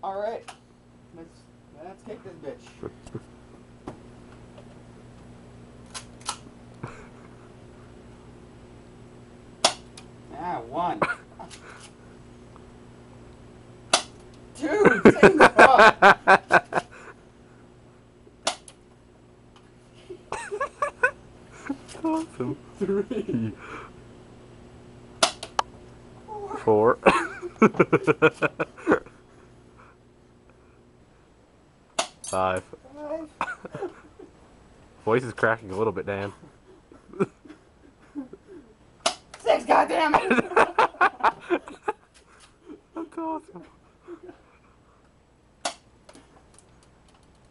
Alright. Let's kick this bitch. Ah, 1. 2! Same spot! Awesome. 3. 4. 5. Voice is cracking a little bit, Dan. 6, goddammit! That's awesome.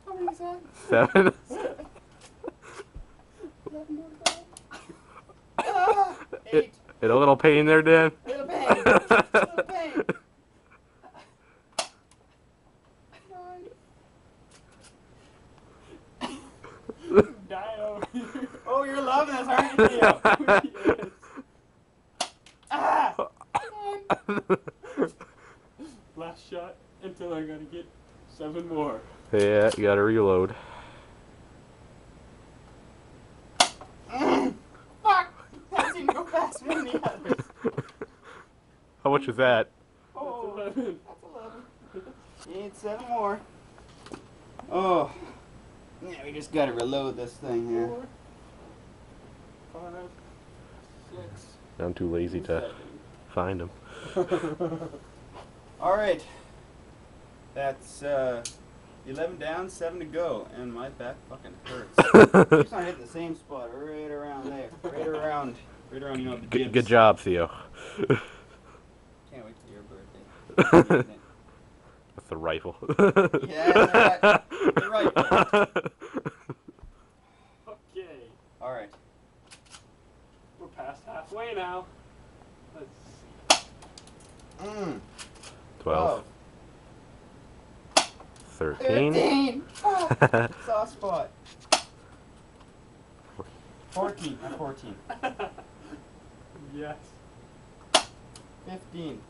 How many is that? 7. 8. In a little pain there, Dan. Little pain. Little pain. 9. Die over here. Oh, you're loving this, aren't you, Theo? Yes. Ah! 10. Last shot until I gotta get 7 more. Yeah, you gotta reload. Fuck! That didn't go faster than the others. How much was that? Oh, that's 11. That's 11. You need 7 more. Oh. Yeah, we just gotta reload this thing here. 4, 5, 6. I'm too lazy to find them. Alright. That's 11 down, 7 to go, and my back fucking hurts. Keeps on hitting the same spot, right around there. Right around, you know, the jibs. Good job, Theo. Can't wait till your birthday. That's the rifle. Yeah, the rifle. Okay. Alright. We're past halfway now. Let's see. 12. 13. 13! Oh, soft spot. 14. I'm 14. Yes. 15.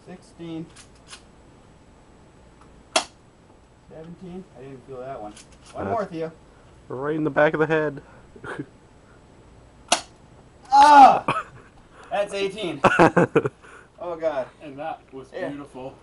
16. 17. I didn't feel that one. One more, Theo. Right in the back of the head. Ah! That's 18. Oh, God. And that was beautiful.